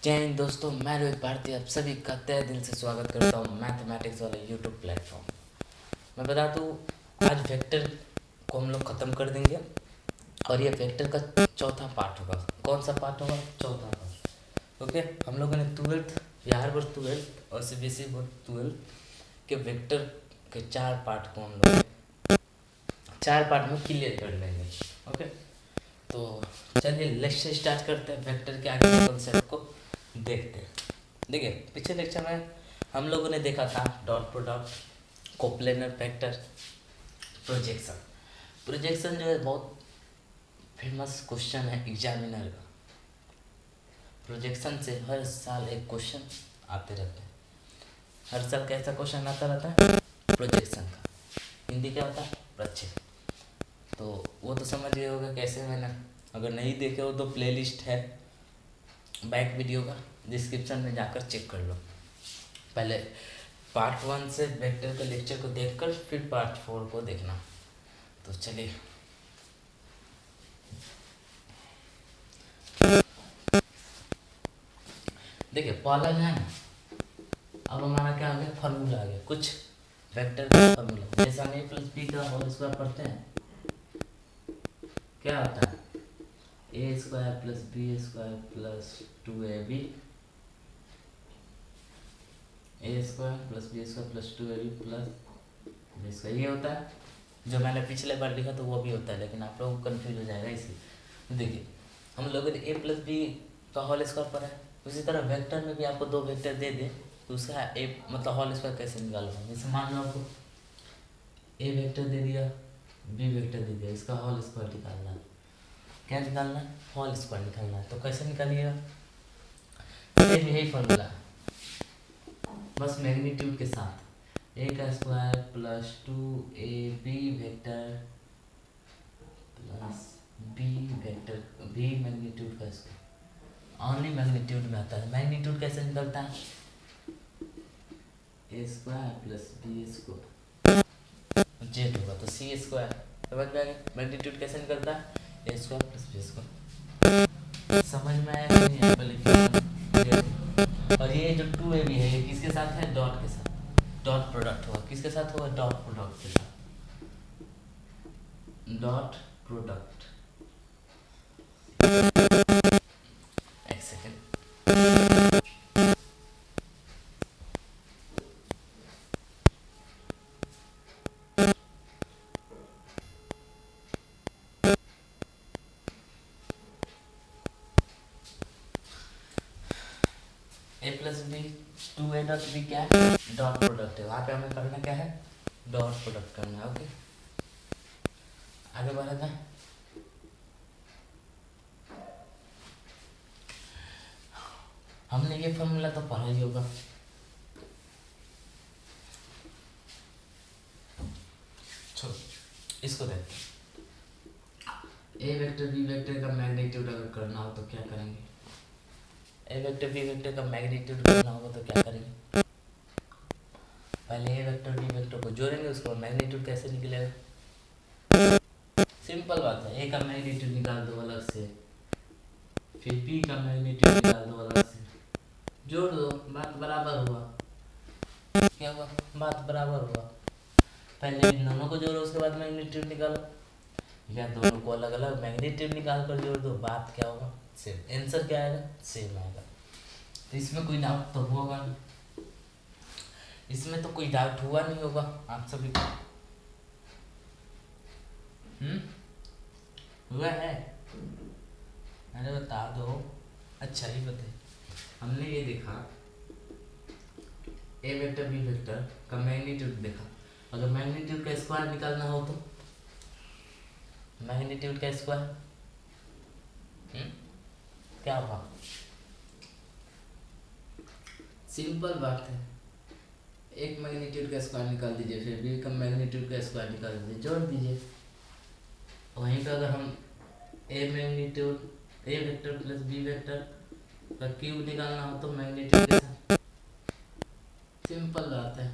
जय हिंद दोस्तों, मैं रोहित भारती आप सभी का तहे दिल से स्वागत करता हूँ मैथमेटिक्स वाले यूट्यूब प्लेटफॉर्म। मैं बता दूँ, आज वेक्टर को हम लोग ख़त्म कर देंगे और ये वेक्टर का चौथा पार्ट होगा। कौन सा पार्ट होगा? चौथा पार्ट। ओके, हम लोगों ने ट्वेल्थ, बिहार बोर्ड ट्वेल्थ और सीबीएसई बोर्ड ट्वेल्थ के वेक्टर के चार पार्ट को हम लोग चार पार्ट में क्लियर कर लेंगे। ओके, तो चलिए लेक्चर स्टार्ट करते हैं। वेक्टर के आगे कॉन्सेप्ट को देखते हैं। देखिए, पिछले लेक्चर में हम लोगों ने देखा था dot product, coplanar vector, projection. Projection जो है बहुत फेमस क्वेश्चन है एग्जामिनर का। प्रोजेक्शन से हर साल एक क्वेश्चन आते रहते हैं। हर साल कैसा क्वेश्चन आता रहता है? प्रोजेक्शन का। हिंदी क्या होता है? प्रक्षेप। तो वो तो समझ गए होगा कैसे। मैंने अगर नहीं देखे हो तो प्लेलिस्ट है बैक वीडियो का, डिस्क्रिप्शन में जाकर चेक कर लो। पहले पार्ट 1 से वेक्टर के लेक्चर को देखकर फिर पार्ट 4 को देखना। तो चलिए, देखिए पहला है ना, अब हमारा क्या आ गया? फार्मूला आ गया। कुछ वेक्टर का फार्मूला, जैसे हम a प्लस बी का होल स्क्वायर पढ़ते हैं, क्या आता है? A square plus B square plus 2ab, A square plus B square plus 2ab plus B square. ये होता है जो मैंने पिछले बार लिखा तो वो भी होता है, लेकिन आप लोगों को कन्फ्यूज हो जाएगा इसलिए। देखिए, हम लोगों ने ए प्लस बी का होल स्क्वायर पढ़ा है, उसी तरह वेक्टर में भी आपको दो वेक्टर दे दे तो उसका ए मतलब होल स्क्वायर कैसे निकालोगे? जैसे मान लो आपको ए वेक्टर दे दिया, बी वेक्टर दे दिया, इसका होल स्क्वायर निकालना है। क्या निकालना है? होल स्क्वायर निकालना है। तो कैसे निकालिएगा? सेम यही फॉर्मूला है, बस मैग्नीट्यूड के साथ। ए का square plus 2ab vector plus B vector, B magnitude का स्क्वायर। ओनली मैग्नीट्यूड में आता है। मैग्नीट्यूड कैसे निकलता है? A square plus B square, Z होगा तो सी स्क्वायर। समझ में आ गया? मैग्नीट्यूड कैसे निकलता है? A square plus B square. समझ में आया कि नहीं? यहाँ पे लिखिए। और ये जो 2ab है ये किसके साथ है? डॉट के साथ। डॉट प्रोडक्ट होगा। किसके साथ होगा? डॉट प्रोडक्ट के साथ। Dot product. एक second. A plus B, 2a dot B क्या है? डॉट प्रोडक्ट है। वहाँ पे हमें करना क्या है? डॉट प्रोडक्ट करना है। ओके, आगे बढ़ा था। हमने ये फॉर्मूला तो पढ़ा ही होगा। छोड़, इसको देख। ए वेक्टर बी वेक्टर का मैग्नीट्यूड अगर करना हो तो क्या करेंगे? ए वेक्टर बी वेक्टर का मैग्नीट्यूड करना होगा तो क्या करेंगे? पहले ए वेक्टर बी वेक्टर को जोड़ेंगे, उसके बाद मैग्नीट्यूड कैसे निकलेगा? सिंपल बात है। ए का मैग्नीट्यूड निकाल दो अलग से, फिर बी का मैग्नीट्यूड निकाल दो अलग से, जोड़ दो, बात बराबर हुआ। क्या हुआ? बात बराबर हुआ। पहले इन दोनों को जोड़ो, उसके बाद मैग्नीट्यूड निकालो, या दोनों को अलग अलग मैग्नीट्यूड निकाल कर जोड़ दो, बात क्या होगा? सेम। आंसर क्या आएगा? सेम आएगा। तो इसमें कोई डाउट तो होगा नहीं, इसमें तो कोई डाउट हुआ नहीं होगा आप सभी को। हुआ है? अरे बता दो। अच्छा ही बताइए। हमने ये देखा ए वेक्टर बी वेक्टर का मैग्नीट्यूड देखा। अगर मैग्नीट्यूड का स्क्वायर निकालना हो तो मैग्नीट्यूड का स्क्वायर क्या होगा? सिंपल बात है, एक मैग्नीट्यूड का स्क्वायर निकाल दीजिए, फिर बी का मैग्नीट्यूड का स्क्वायर निकाल दीजिए, जोड़ दीजिए। वहीं पर अगर हम A magnitude A vector plus B vector का क्यूब निकालना हो तो मैग्नीट्यूड के साथ। सिंपल बात है,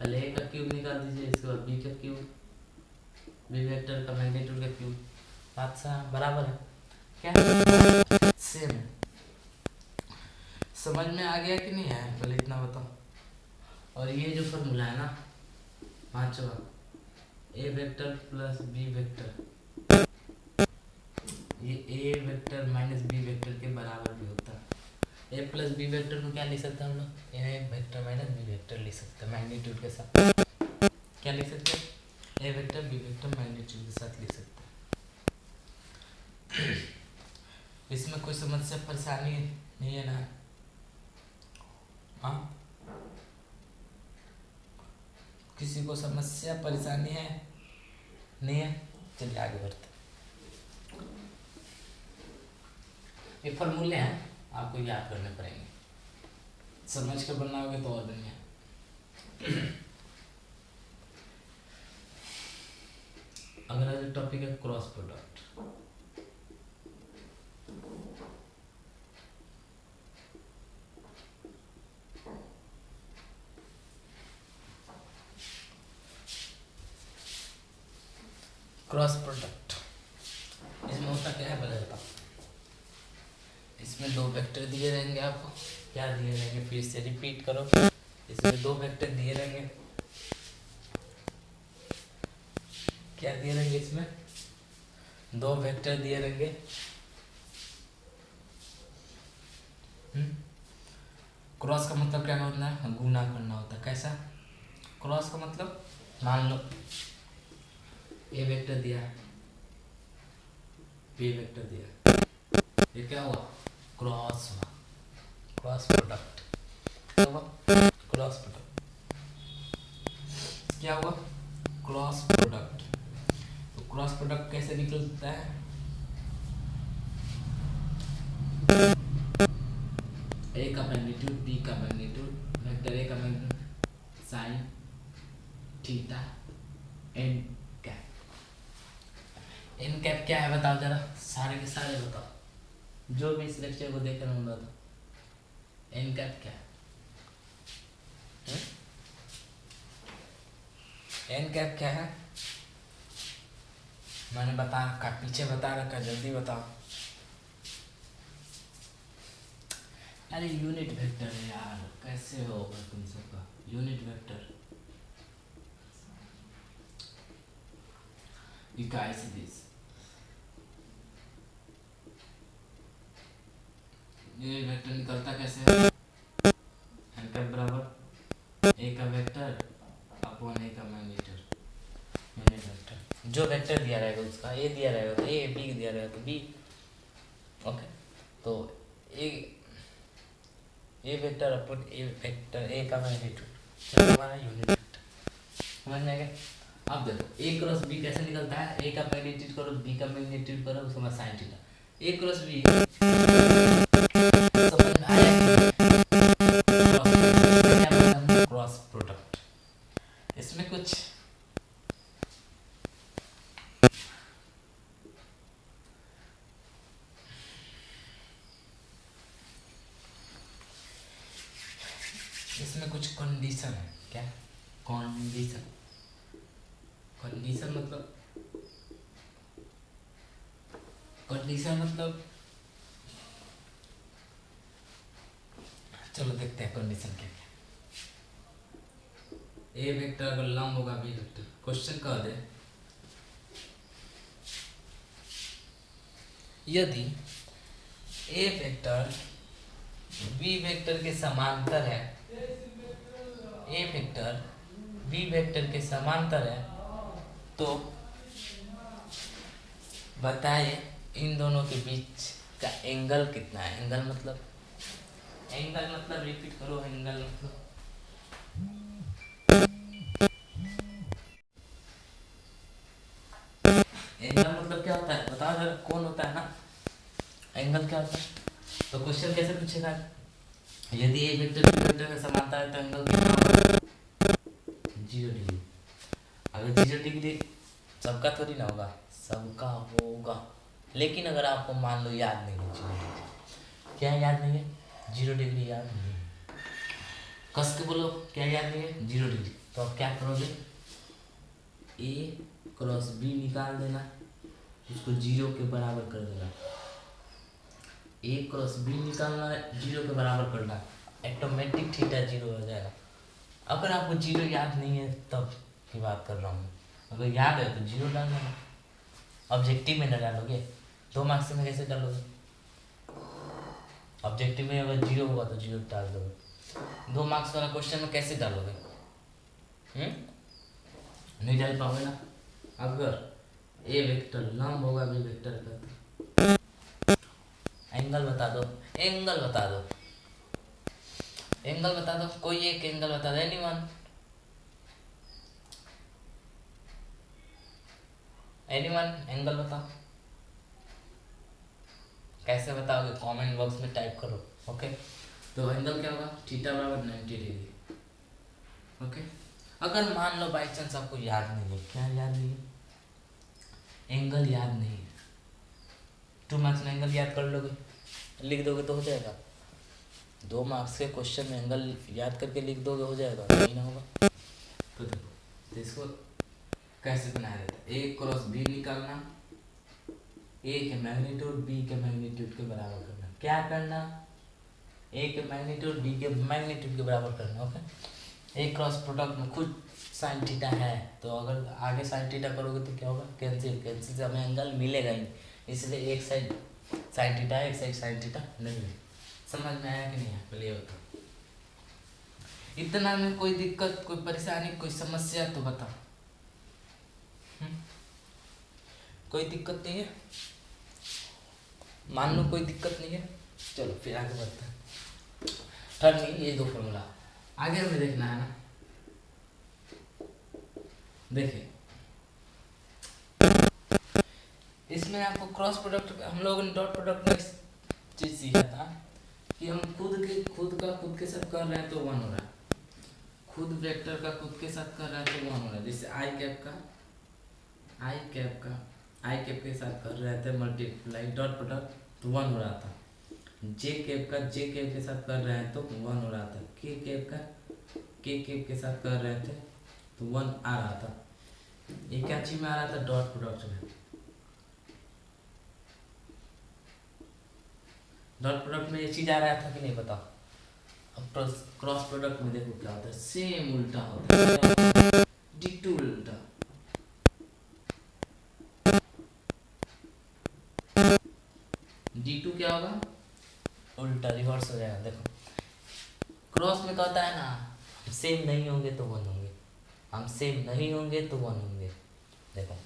पहले ए का क्यूब निकाल दीजिए, इसके बाद बी का क्यूब, बी वेक्टर का मैग्नीट्यूड का क्यूब। बात बराबर है क्या? सेम है। समझ में आ गया कि नहीं है, पहले इतना बताओ। और ये जो फॉर्मूला है ना पांचवा, ए वेक्टर प्लस बी वेक्टर, ये ए वेक्टर माइनस बी वेक्टर के बराबर भी होता है। ए प्लस बी वेक्टर को क्या लिख सकते हैं हम लोग, ए वेक्टर माइनस बी वेक्टर लिख सकते हैं मैग्नीट्यूड के साथ। क्या लिख सकते हैं, ए वेक्टर बी वेक्टर मैग्नीट्यूड के साथ लिख सकते हैं। इसमें कोई समस्या परेशानी नहीं है ना? हाँ, किसी को समस्या परेशानी है? नहीं है? चलिए आगे बढ़ते। ये फॉर्मूले हैं, आपको याद करने पड़ेंगे, समझ कर बनाओगे तो और बढ़िया। अगला जो टॉपिक है क्रॉस प्रोडक्ट। क्रॉस प्रोडक्ट इसमें होता क्या है पहले बताओ। इसमें दो वेक्टर दिए रहेंगे आपको, क्या दिए रहेंगे फिर से रिपीट करो। इसमें दो वेक्टर दिए रहेंगे, क्या दिए रहेंगे, इसमें दो वेक्टर दिए रहेंगे। क्रॉस का मतलब क्या होता है, गुना करना होता है। कैसा क्रॉस का मतलब, मान लो ए वेक्टर दिया, बी वेक्टर दिया, ये क्या हुआ, क्रॉस हुआ, क्रॉस प्रोडक्ट। क्या हुआ, क्रॉस प्रोडक्ट। क्या हुआ, क्रॉस प्रोडक्ट। तो क्रॉस प्रोडक्ट कैसे निकलता है, ए का मैग्नीट्यूड बी का मैग्नीट्यूड, वेक्टर ए का magnitude sine theta N cap. N cap क्या है बताओ जरा, सारे के सारे बताओ, जो भी इस लेक्चर को देख रहे होंगे तो एन कैप क्या है? एन कैप क्या है, मैंने बता रखा, पीछे बता रखा, जल्दी बताओ। अरे यूनिट वेक्टर है यार, कैसे होगा तुम सबका यूनिट वेक्टर। इकाई सदिश, यूनिट वेक्टर निकलता कैसे है, एन कैप बराबर ए का वेक्टर अपॉन ए का मैग्नीट्यूड, यूनिट वेक्टर। जो वेक्टर दिया रहेगा उसका, ए दिया रहेगा तो ए, बी दिया रहेगा तो बी। ओके, तो A vector upon A vector, A का मैग्नीट्यूड हमारा यूनिट वेक्टर, समझ में आ गया। अब देखो ए क्रॉस बी कैसे निकलता है, ए का मैग्नीट्यूड करो बी का मैग्नीट्यूड करो, उसका साइन थीटा, ए क्रॉस बी। समझ में आया, क्रॉस प्रोडक्ट। इसमें कुछ कंडीशन है। क्या कंडीशन, कंडीशन मतलब, कंडीशन मतलब, चलो देखते हैं कंडीशन क्या है। ए वेक्टर अगर लंब होगा बी वेक्टर, क्वेश्चन कह दे यदि ए वेक्टर बी वेक्टर के समांतर है, ए वेक्टर बी वेक्टर के समांतर है, तो बताए इन दोनों के बीच का एंगल कितना है। एंगल मतलब, एंगल मतलब रिपीट करो, एंगल मतलब, एंगल मतलब क्या होता है बताओ जरा, कौन होता है ना, एंगल क्या होता है। तो क्वेश्चन कैसे पूछेगा, यदि ए वेक्टर बी वेक्टर का समांतर है तो एंगल कितना होगा, 0 डिग्री। अगर 0 डिग्री सबका थोड़ी ना होगा, सबका होगा, लेकिन अगर आपको मान लो याद नहीं है 0 डिग्री, क्या याद नहीं है, 0 डिग्री याद नहीं है, कस के बोलो क्या याद नहीं है, 0 डिग्री। तो आप क्या करोगे, ए क्रॉस बी निकाल देना, उसको 0 के बराबर कर देना। ए क्रॉस बी निकालना है, जीरो के बराबर करना है, ऑटोमेटिक थीटा जीरो हो जाएगा। अगर आपको जीरो याद नहीं है तब की बात कर रहा हूँ, अगर याद है तो जीरो डालना है। ऑब्जेक्टिव में न डालोगे, 2 मार्क्स में कैसे डालोगे? ऑब्जेक्टिव में अगर जीरो होगा तो जीरो डाल दोगे, 2 मार्क्स वाला क्वेश्चन में कैसे डालोगे? नहीं डाल पाओगे ना। अगर ए वेक्टर लंब होगा बी वेक्टर का, एंगल बता दो, एंगल बता दो, एंगल बता दो, कोई एक एंगल बता दो, एनीवन, एनीवन एंगल बताओ। कैसे बताओगे? कमेंट बॉक्स में टाइप करो। ओके, तो एंगल क्या होगा? थीटा बराबर 90 डिग्री। ओके, अगर मान लो बाई चांस आपको याद नहीं है, क्या याद नहीं है? एंगल याद नहीं है, 2 मार्क्स में एंगल याद कर लोगे, लिख दोगे तो हो जाएगा। 2 मार्क्स के क्वेश्चन में एंगल याद करके लिख दोगे, हो जाएगा, नहीं ना होगा? तो देखो, तो इसको कैसे बनाया जाता है? ए क्रॉस बी निकालना, ए के मैग्नीट्यूड बी के मैग्नीट्यूड के बराबर करना। क्या करना? ए के मैग्नीट्यूड बी के मैग्नीट्यूड के बराबर करना। ओके, ए क्रॉस प्रोडक्ट में खुद साइन थीटा है, तो अगर आगे साइन थीटा करोगे तो क्या होगा? कैंसिल, कैंसिल से हमें एंगल मिलेगा ही, इसलिए एक साइड साइन थीटा है, एक साइड साइन थीटा नहीं है। समझ में आया कि नहीं है? पहले बताओ, इतना में कोई दिक्कत, कोई परेशानी, कोई समस्या तो बताओ। कोई दिक्कत नहीं है? मान लो कोई दिक्कत नहीं है, चलो फिर आगे बढ़ते हैं। थर्ड नहीं, ये 2 फॉर्मूला आगे हमें देखना है ना। देखिए, इसमें आपको क्रॉस प्रोडक्ट, हम लोगों ने डॉट प्रोडक्ट में चीज सीखा था कि हम खुद के साथ कर रहे हैं तो 1 हो रहा है, खुद वेक्टर का खुद के साथ कर रहे हैं तो 1 हो रहा है। जैसे आई कैप के साथ कर रहे थे मल्टीप्लाई डॉट प्रोडक्ट तो 1 हो रहा था। जे कैप के साथ कर रहे हैं तो 1 हो रहा था। के कैप के साथ कर रहे थे तो 1 आ रहा था। ये क्या चीज में आ रहा था? डॉट प्रोडक्ट में। डॉट प्रोडक्ट में ये चीज आ रहा था कि नहीं बताओ? अब क्रॉस प्रोडक्ट में देखो क्या होता है, सेम उल्टा होता है, डिटो उल्टा। D2 क्या होगा? उल्टा, रिवर्स हो जाएगा। देखो, क्रॉस में कहता है ना, सेम नहीं होंगे तो 1 होंगे, हम सेम नहीं होंगे तो 1 होंगे। देखो,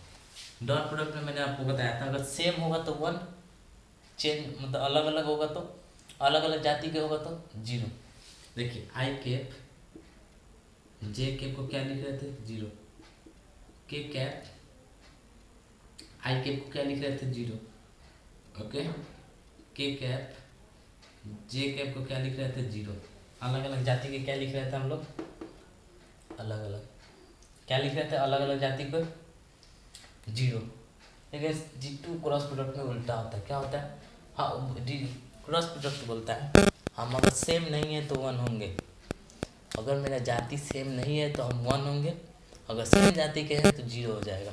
डॉट प्रोडक्ट में मैंने आपको बताया था, अगर सेम होगा तो 1, चेंज मतलब अलग अलग होगा तो, अलग अलग जाति के होगा तो 0। देखिए, आई कैप जे कैप को क्या लिख रहे थे? 0। के कैप आई कैप को क्या लिख रहे थे? 0। ओके, के कैप जे कैप को क्या लिख रहे थे? 0। अलग अलग जाति के क्या लिख रहे थे हम लोग? अलग अलग। क्या लिख रहे थे? अलग अलग जाति को 0। लेकिन D2 क्रॉस प्रोडक्ट में उल्टा होता है। क्या होता है? हाँ, क्रॉस प्रोडक्ट बोलता है हम अगर सेम नहीं है तो 1 होंगे, अगर मेरा जाति सेम नहीं है तो हम 1 होंगे, अगर सेम जाति के हैं तो 0 हो जाएगा।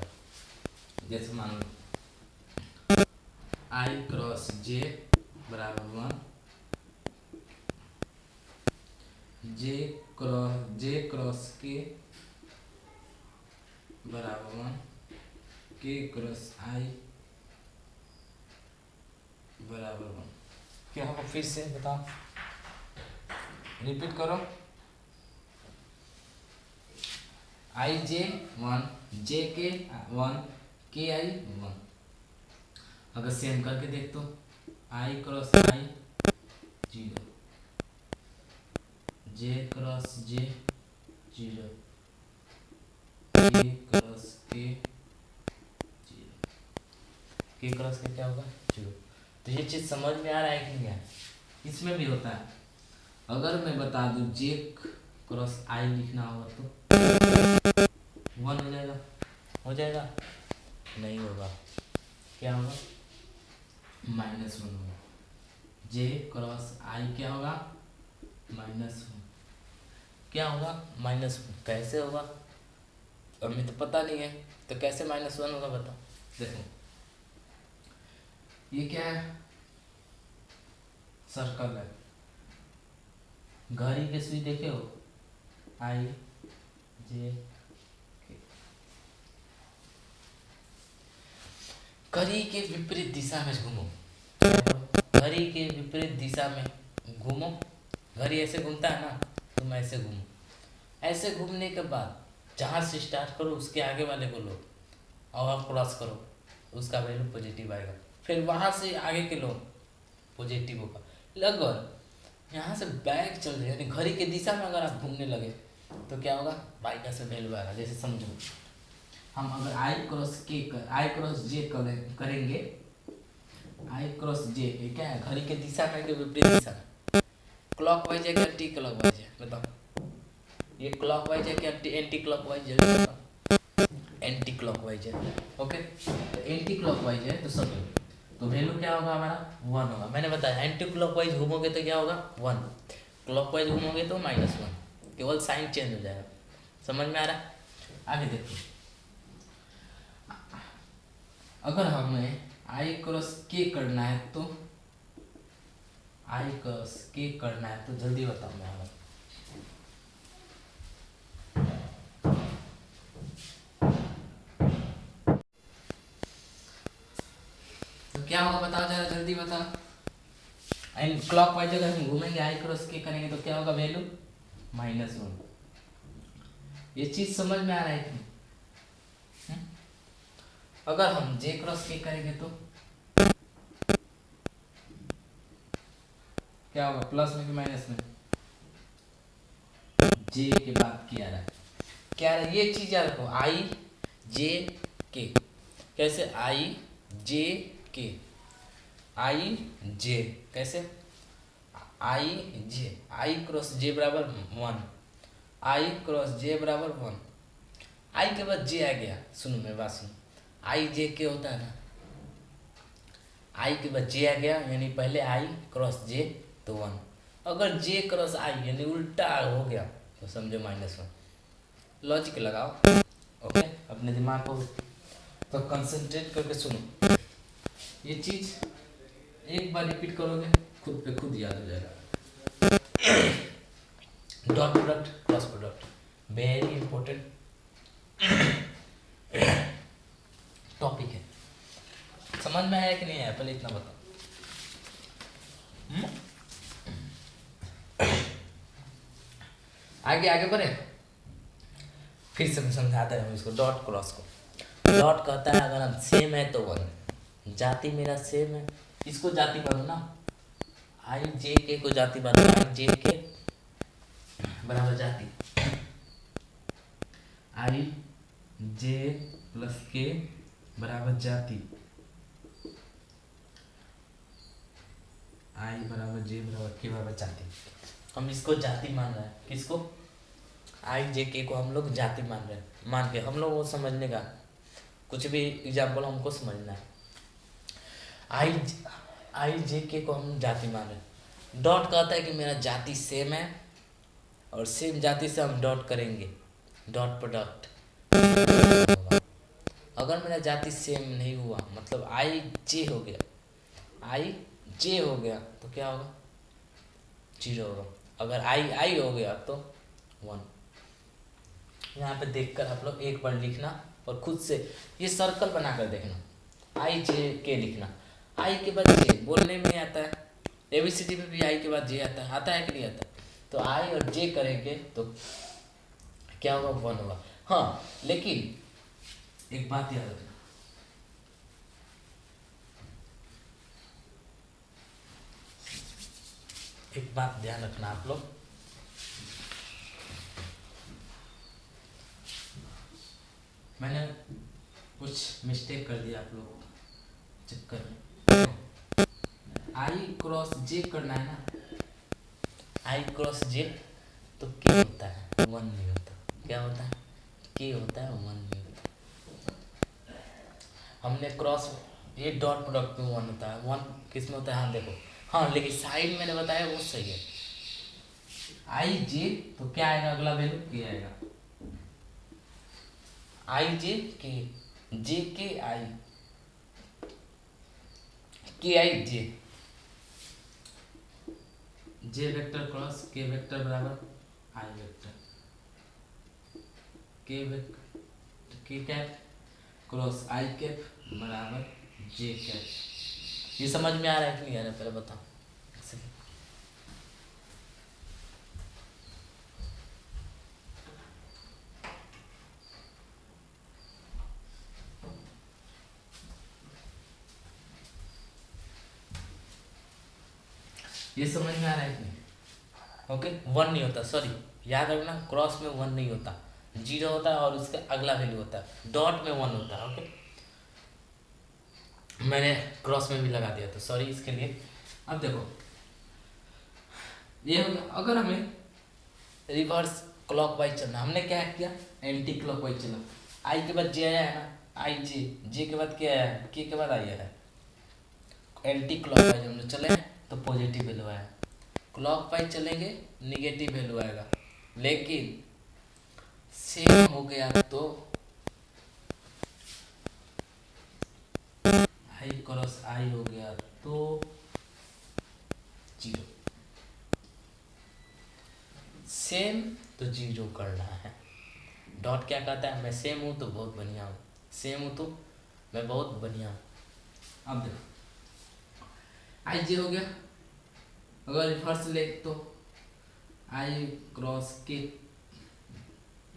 जैसे मान लो आई क्रॉस जे बराबर 1, जे क्रॉस के बराबर 1, के क्रॉस आई बराबर 1। क्या होगा? फिर से बताओ, रिपीट करो। आई जे 1, जे के 1, के आई 1। अगर सेम करके देख तो आई क्रॉस आई 0, जे क्रॉस जे 0, के क्रॉस के 0, के क्रॉस के क्या होगा? 0। तो ये चीज समझ में आ रहा है कि नहीं है? इसमें भी होता है, अगर मैं बता दूं जे क्रॉस आई लिखना होगा तो 1 हो जाएगा, हो जाएगा? नहीं होगा। क्या होगा? -1 होगा। जे क्रॉस आई क्या होगा? -1। क्या होगा? -1। कैसे होगा? हमें तो पता नहीं है, तो कैसे -1 होगा बताओ। देखो, ये क्या है? सर्कल है, घड़ी के सुई देखे हो, आई जे के, घड़ी के विपरीत दिशा में घूमो, घड़ी के विपरीत दिशा में घूमो, घड़ी ऐसे घूमता है ना, तुम ऐसे घूमो, ऐसे घूमने के बाद जहाँ से स्टार्ट करो उसके आगे वाले को लो और आप क्रॉस करो, उसका वैल्यू पॉजिटिव आएगा, फिर वहाँ से आगे के लो पॉजिटिव होगा। लगभग यहाँ से बैक चल जाए, यानी घड़ी के दिशा में अगर आप घूमने लगे तो क्या होगा, बाई का से वैल्यू आएगा। जैसे समझो, हम अगर आई क्रॉस जे करेंगे, आई क्रॉस जे ये क्या है, घड़ी के दिशा में कि विपरीत दिशा में, क्लॉक वाइज है क्या एंटी क्लॉक वाइज है, बताओ, ये क्लॉक वाइज है क्या एंटी क्लॉक वाइज है, एंटी क्लॉक वाइज है। ओके, तो एंटी क्लॉक वाइज है तो सब, तो वैल्यू क्या होगा हमारा 1 होगा। मैंने बताया एंटी क्लॉक वाइज घूमोगे तो क्या होगा 1, क्लॉक वाइज घूमोगे तो -1, केवल साइन चेंज हो जाएगा। समझ में आ रहा है? आगे देखो, अगर हमें आई क्रॉस के करना है तो, आई क्रॉस के करना है तो जल्दी बताओ मैं हमें, तो क्या होगा बताओ जरा, जल्दी बताओ। एंड क्लॉक वाइज अगर हम घूमेंगे आई क्रॉस के करेंगे तो क्या होगा वैल्यू -1। ये चीज समझ में आ रहा है कि नहीं? अगर हम जे क्रॉस के करेंगे तो क्या होगा, प्लस में कि माइनस में, जे के बाद क्या रहा है, क्या रहा है, ये चीज याद रखो, आई जे के, कैसे आई जे के, आई जे कैसे, आई जे, आई क्रॉस जे बराबर 1, आई क्रॉस जे बराबर 1, आई के बाद जे आ गया, सुनो मेरी बात सुनो, आई जे के होता है ना, आई के बाद जे आ गया यानी पहले आई क्रॉस जे तो 1, अगर जे क्रॉस आई यानी उल्टा हो गया तो समझो -1। लॉजिक लगाओ, ओके, अपने दिमाग को तो कंसंट्रेट करके सुनो, ये चीज एक बार रिपीट करोगे खुद पे खुद याद हो जाएगा। Dot product cross product very important topic है, समझ में आया कि नहीं आया, पहले इतना बताओ। आगे आगे बढ़े, फिर से मैं समझाता हूँ इसको, डॉट क्रॉस को। डॉट कहता है अगर हम सेम है तो 1, जाति मेरा सेम है, इसको जाति मानो ना, आई जे के को जाति मानो, आई जे के बराबर जाति, आई जे प्लस के बराबर जाति, आई बराबर जे बराबर के बराबर जाति, हम इसको जाति मान रहे हैं, किसको, आई जे के को हम लोग जाति मान रहे हैं, मान के हम लोग वो समझने का, कुछ भी एग्जाम्पल हमको समझना है, आई जे के को हम जाति मान रहे हैं। डॉट कहता है कि मेरा जाति सेम है और सेम जाति से हम डॉट करेंगे, डॉट प्रोडक्ट, अगर मेरा जाति सेम नहीं हुआ मतलब आई जे हो गया, आई जे हो गया तो क्या होगा 0 होगा, अगर आई आई हो गया तो 1। यहाँ पे देखकर आप लोग एक बार लिखना और खुद से ये सर्कल बनाकर देखना, आई जे के लिखना, आई के बाद जे बोलने में आता है, एबीसीडी में भी आई के बाद जे आता है कि नहीं आता, तो आई और जे करेंगे तो क्या होगा 1 होगा। हाँ लेकिन एक बात याद रखना, एक बात ध्यान रखना आप लोग, मैंने कुछ मिस्टेक कर दिया आप लोग चक्कर में, आई क्रॉस जे करना है ना, आई क्रॉस जे तो के होता है 1 नहीं होता, क्या होता है के होता है 1 नहीं होता। हमने क्रॉस ये डॉट प्रोडक्ट में 1 होता है, 1 किस में होता है, हाँ देखो, हाँ लेकिन साइड मैंने बताया वो सही है, आई जे तो क्या आएगा अगला वैल्यू के आएगा, आई जे के आई के आई जे, जे वेक्टर क्रॉस के वेक्टर बराबर आई वेक्टर, के कैप क्रॉस आई कैप बराबर जे कैप। ये समझ में आ रहा है कि नहीं आ रहा है, पहले बताओ। ये समझ में आ रहा है कि नहीं? ओके, वन नहीं होता, सॉरी याद रखना, क्रॉस में वन नहीं होता, जीरो होता है और उसका अगला वैल्यू होता है, डॉट में वन होता है। ओके, मैंने क्रॉस में भी लगा दिया था, सॉरी इसके लिए। अब देखो ये हो गया, अगर हमें रिवर्स क्लॉकवाइज चलना, हमने क्या किया, एंटी क्लॉकवाइज चला, आई के बाद जे आया है ना, आई जे, जे के बाद क्या आया है, के बाद आई है, एंटी क्लॉकवाइज हम लोग चले तो पॉजिटिव वैल्यू आया, क्लॉकवाइज चलेंगे निगेटिव वैल्यू आएगा, लेकिन सेम हो गया तो आई क्रॉस आई हो गया तो जीरो, सेम तो जीरो करना है। डॉट क्या कहता है, मैं सेम हूं तो बहुत बढ़िया हूं, सेम हूं तो मैं बहुत बढ़िया हूं। अब देखो आई जे हो गया, अगर रिवर्स ले तो आई क्रॉस के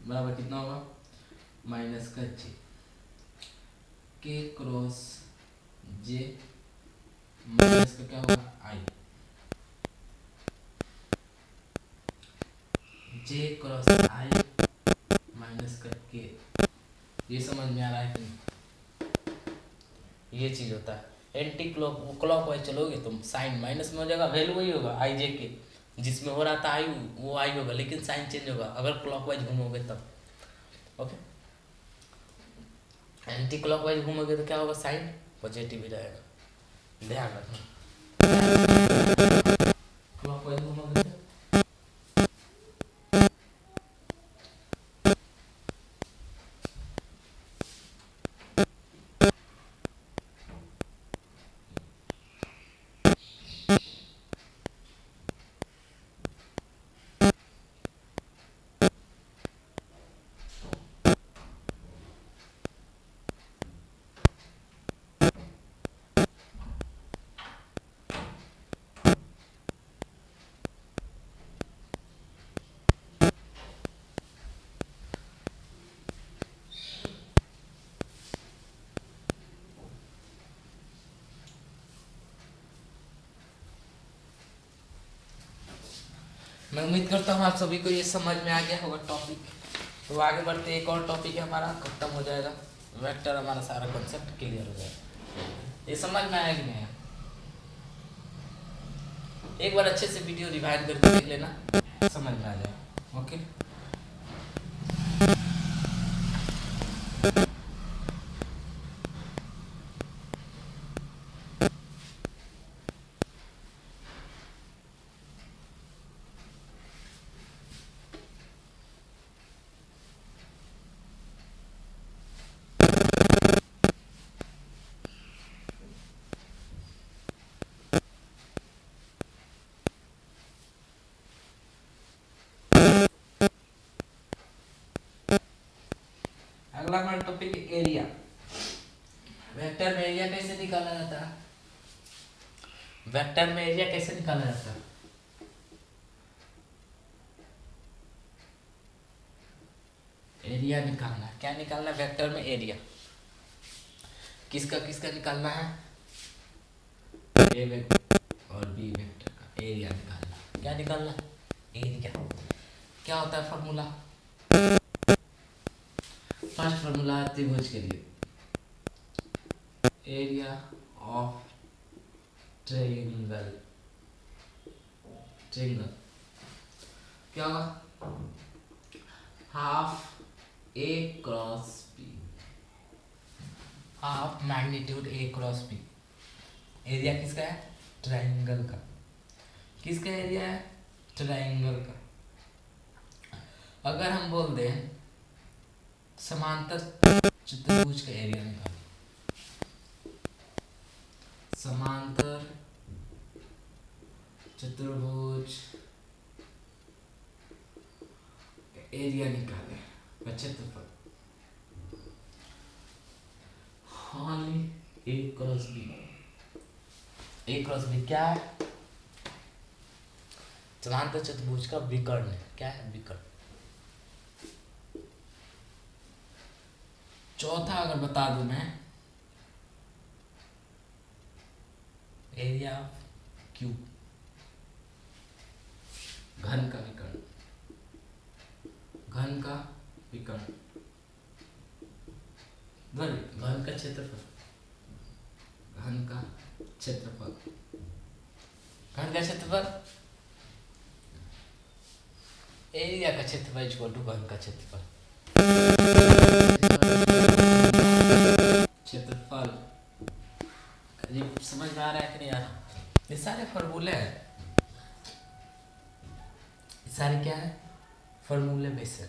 बराबर कितना होगा, माइनस का जे, के क्रॉस जे माइनस का क्या होगा, आई, जे क्रॉस आई माइनस का के। ये समझ में आ रहा है कि नहीं? ये चीज होता है, एंटी क्लॉकवाइज चलोगे तो साइन माइनस में हो जाएगा, वैल्यू वही होगा आई जे के, जिसमें हो रहा था आई वो आई होगा, लेकिन साइन चेंज होगा अगर क्लॉकवाइज घूमोगे तब। ओके, एंटी क्लॉकवाइज घूमोगे तो क्या होगा, साइन पॉजिटिव ही रहेगा, ध्यान रखना। क्लॉकवाइज घूमोगे तो मैं उम्मीद करता हूँ आप सभी को ये समझ में आ गया होगा टॉपिक। तो आगे बढ़ते एक और टॉपिक है हमारा, खत्म हो जाएगा, वेक्टर हमारा सारा कॉन्सेप्ट क्लियर हो जाएगा। ये समझ में आया कि नहीं? एक बार अच्छे से वीडियो रिवाइज करके देख लेना, समझ में आ जाएगा। ओके, अगला हमारा टॉपिक एरिया। वेक्टर में एरिया कैसे निकाला जाता है, वेक्टर में एरिया कैसे निकाला जाता है? एरिया निकालना है, क्या निकालना है वेक्टर में, एरिया किसका किसका निकालना है, ए वेक्टर और बी वेक्टर का एरिया निकालना। क्या निकालना, एरिया। क्या होता है फॉर्मूला, फर्स्ट फॉर्मूला है त्रिभुज के लिए, एरिया ऑफ ट्रायंगल, ट्रायंगल क्या होगा, half A cross B, half magnitude A cross B. Area किसका है, ट्रायंगल का। किसका एरिया है, ट्रायंगल का। अगर हम बोल दें समांतर चतुर्भुज का एरिया निकालो, समांतर चतुर्भुज एरिया निकाले और क्षेत्रफल। हाँ ए क्रॉस बी, ए क्रॉस बी क्या है? समांतर चतुर्भुज का विकर्ण है। क्या है? विकर्ण। चौथा अगर बता दूं मैं, एरिया ऑफ क्यूब, घन का विकर्ण, घन का विकर्ण, घन का क्षेत्रफल, घन का क्षेत्रफल, घन का क्षेत्रफल, एरिया का क्षेत्रफल इक्वल टू घन का क्षेत्रफल। क्षेत्रफल ये समझ में आ रहा है कि नहीं आ रहा? ये सारे फॉर्मूले हैं, ये सारे क्या है? फॉर्मूले बेस है।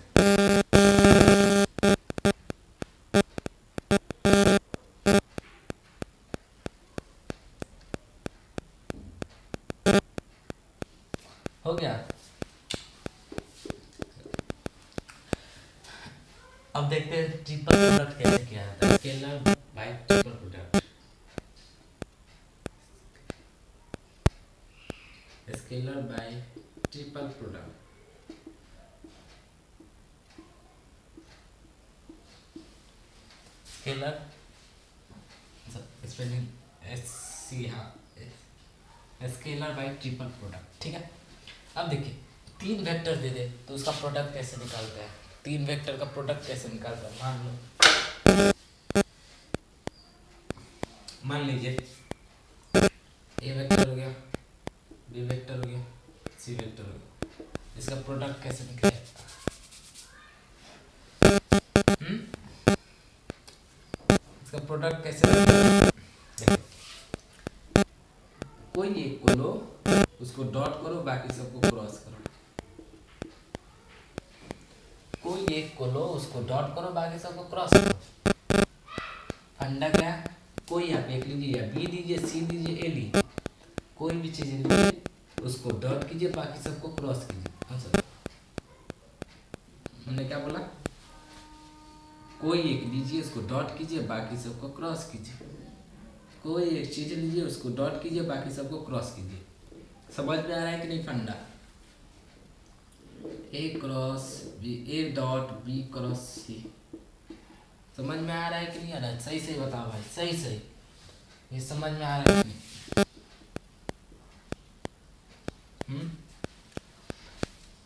हो गया। अब देखते हैं ट्रिपल प्रोडक्ट कैसे किया जाता है। Scalar by triple product, scalar by triple product. Scalar spelling S C, हाँ, स्केलर बाय ट्रिपल प्रोडक्ट। ठीक है। अब देखिए 3 वेक्टर दे दे तो उसका प्रोडक्ट कैसे निकालता है? 3 वेक्टर का प्रोडक्ट कैसे निकालता है? मान लीजिए ए वेक्टर हो गया, बी वेक्टर हो गया, सी वेक्टर हो गया, इसका प्रोडक्ट कैसे निकलेगा? इसका प्रोडक्ट कैसे निकलेगा? कोई एक को लो, उसको डॉट करो, बाकी सबको क्रॉस करो। कोई एक को लो, उसको डॉट करो, बाकी सबको क्रॉस करो। फंडा क्या? कोई आप एक लीजिए, या बी दीजिए, सी दीजिए, ए लीजिए, कोई भी चीज लीजिए, उसको डॉट कीजिए, बाकी सबको क्रॉस कीजिए। हाँ सर, हमने क्या बोला? कोई एक लीजिए, उसको डॉट कीजिए, बाकी सबको क्रॉस कीजिए। कोई एक चीज लीजिए, उसको डॉट कीजिए, बाकी सबको क्रॉस कीजिए। समझ में आ रहा है कि नहीं फंडा? A cross B, A dot B cross C. समझ में आ रहा है कि नहीं आ रहा है? सही सही बताओ भाई, सही सही। ये समझ में आ रहा है कि नहीं?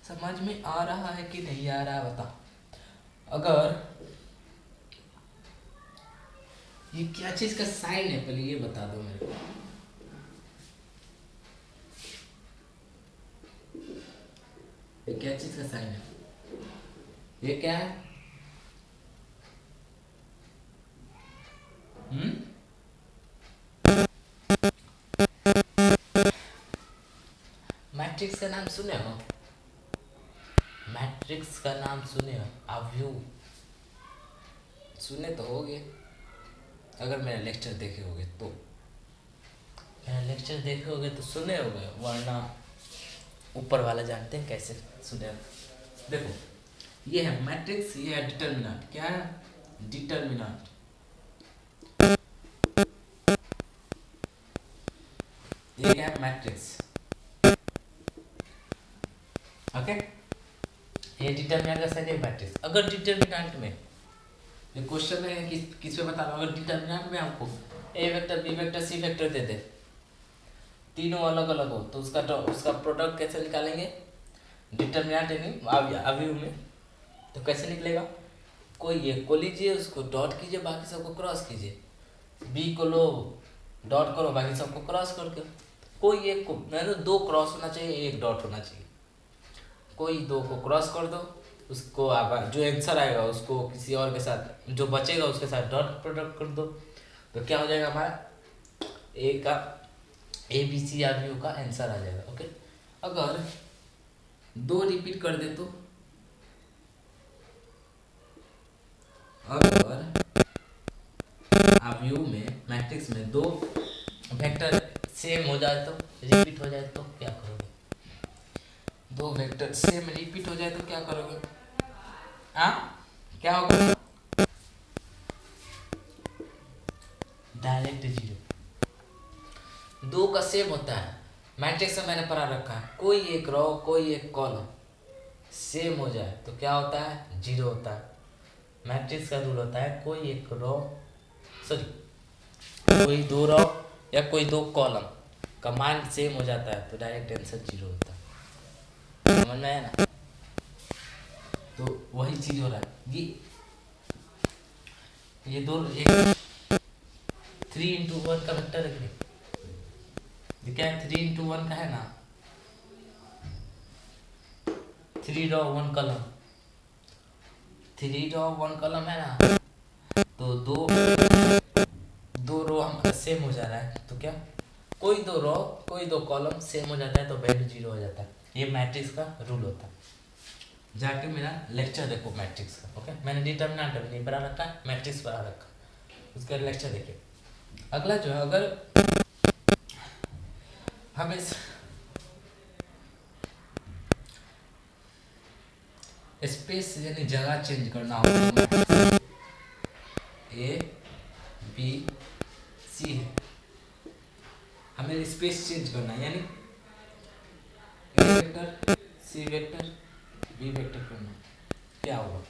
समझ में आ रहा है कि नहीं आ रहा है बताओ। अगर ये क्या चीज का साइन है, पहले ये बता दो मेरे को। ये क्या चीज का साइन है? ये क्या है? मैट्रिक्स का नाम सुने हो? मैट्रिक्स का नाम सुने हो? अवयव सुने तो होगे, अगर मेरा लेक्चर देखे होगे तो। मेरा लेक्चर देखे होगे तो सुने होगे, वरना ऊपर वाला जानते हैं कैसे सुने। देखो ये है मैट्रिक्स, ये है डिटर्मिनेंट। क्या है? डिटर्मिनेंट। ये क्या है? मैट्रिक्स। ओके, ये डिटर्मिनेंट का साइन है मैट्रिक्स। अगर डिटर्मिनेंट में, ये क्वेश्चन में किस पे बता रहा हूँ, अगर डिटर्मिनेंट में आपको ए vector, B vector, C vector दे दे, तीनों अलग अलग हो, तो उसका प्रोडक्ट कैसे निकालेंगे? डिटर्मिनेंट यानी अवयव में। तो कैसे निकलेगा? कोई एक को लीजिए, उसको डॉट कीजिए, बाकी सबको क्रॉस कीजिए। बी को लो, डॉट करो, बाकी सबको क्रॉस करके। कोई एक को, मतलब 2 क्रॉस होना चाहिए, 1 डॉट होना चाहिए। कोई 2 को क्रॉस कर दो, उसको जो आंसर आएगा उसको किसी और के साथ, जो बचेगा उसके साथ डॉट प्रोडक्ट कर दो, तो क्या हो जाएगा? हमारा ए का ABC अवयव का आंसर आ जाएगा। ओके, अगर 2 रिपीट कर दे तो, अगर अवयव में, मैट्रिक्स में 2 वेक्टर सेम हो जाए तो, रिपीट हो जाए तो क्या करोगे? दो वेक्टर सेम रिपीट हो जाए तो क्या करोगे? क्या होगा? Direct zero. दो का सेम होता है, मैट्रिक्स में मैंने पढ़ा रखा है, कोई एक रो कोई एक कॉलम सेम हो जाए तो क्या होता है? जीरो होता है। मैट्रिक्स का रूल होता है कोई एक रो कोई दो रो या कोई दो कॉलम का मान सेम हो जाता है तो डायरेक्ट आंसर जीरो होता है। समझ में आया ना? तो वही चीज हो रहा है। ये दो एक 3 into 1 का वेक्टर है, क्या है? 3 into 1 का है ना, 3 रो 1 कॉलम, 3 रो 1 कॉलम है ना, तो दो रो हमारा सेम हो जा रहा है तो क्या, कोई दो रो कोई दो कॉलम सेम हो जाता है तो वैल्यू जीरो हो जाता है। ये मैट्रिक्स का रूल होता है। जाके मेरा लेक्चर देखो मैट्रिक्स का, ओके? मैंने डिटर्मिनेंट अभी नहीं पढ़ा रखा है, मैट्रिक्स पढ़ा रखा, उसका लेक्चर देखिए। अगला जो है, अगर हमें स्पेस यानी जगह चेंज करना हो, ए बी सी है, हमें स्पेस चेंज करना है, यानी A vector C vector B vector करना है। क्या होगा?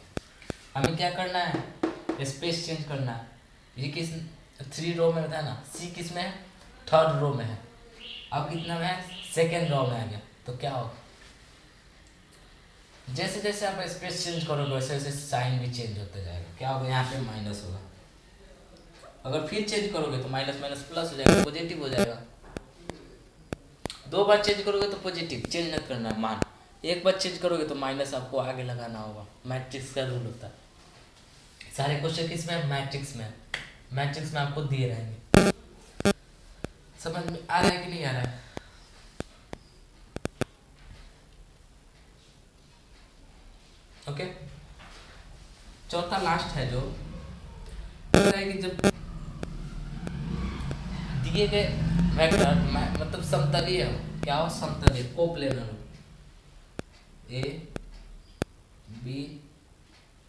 हमें क्या करना है? स्पेस चेंज करना है। ये किस 3 रो में था ना, सी किस में है? 3rd रो में है। अब कितना में है? 2nd रो में आ गया तो क्या होगा? जैसे जैसे आप स्पेस चेंज करोगे वैसे वैसे साइन भी चेंज होते जाएगा। क्या होगा? यहाँ पे माइनस होगा। अगर फिर चेंज करोगे तो माइनस माइनस प्लस हो जाएगा, पॉजिटिव हो जाएगा। 2 बार चेंज करोगे तो पॉजिटिव, चेंज मत करना मान। 1 बार चेंज करोगे तो माइनस आपको आगे लगाना होगा। मैट्रिक्स का रूल होता है। सारे क्वेश्चन किस में? मैट्रिक्स में। मैट्रिक्स में आपको दिए रहेंगे। समझ में आ रहा है कि नहीं आ रहा है? ओके। चौथा लास्ट है जो है कि जब दिए गए वेक्टर मतलब समतलीय हो, क्या हो? समतलीय, कोप्लेनर हो, A B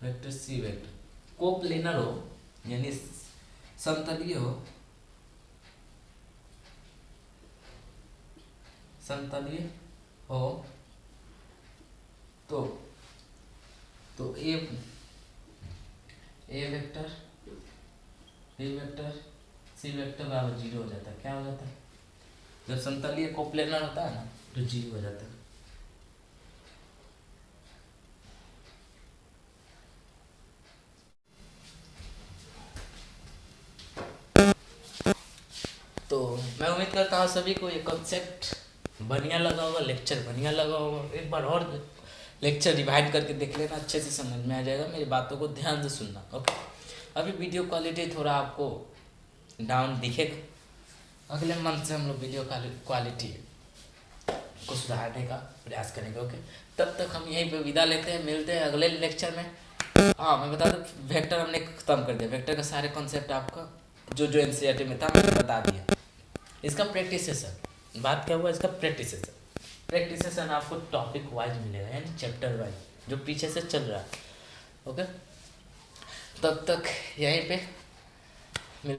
vector C vector coplanar हो यानी समतलीय हो, समतलीय हो तो A vector B vector C vector बराबर जीरो हो जाता है। क्या हो जाता है? जब समतलीय कोप्लेनर होता है ना तो जीरो हो जाता है। तो मैं उम्मीद करता हूँ सभी को ये कॉन्सेप्ट बढ़िया लगा होगा, लेक्चर बढ़िया लगा होगा। एक बार और लेक्चर रिवाइड करके देख लेना, अच्छे से समझ में आ जाएगा। मेरी बातों को ध्यान से सुनना, ओके? अभी वीडियो क्वालिटी थोड़ा आपको डाउन दिखेगा, अगले मंथ से हम लोग वीडियो क्वालिटी को सुधारने का प्रयास करेंगे, ओके? तब तक हम यहीं पे विदा लेते हैं, मिलते हैं अगले लेक्चर में। हाँ, मैं बता दूँ, वेक्टर हमने खत्म कर दिया। वेक्टर का सारे कॉन्सेप्ट आपका जो एनसीईआरटी में था मैंने बता दिया। इसका प्रैक्टिस सेशन, बात क्या हुआ? इसका प्रैक्टिस सेशन आपको टॉपिक वाइज मिलेगा, यानी चैप्टर वाइज जो पीछे से चल रहा है, ओके? तब तक यहीं पे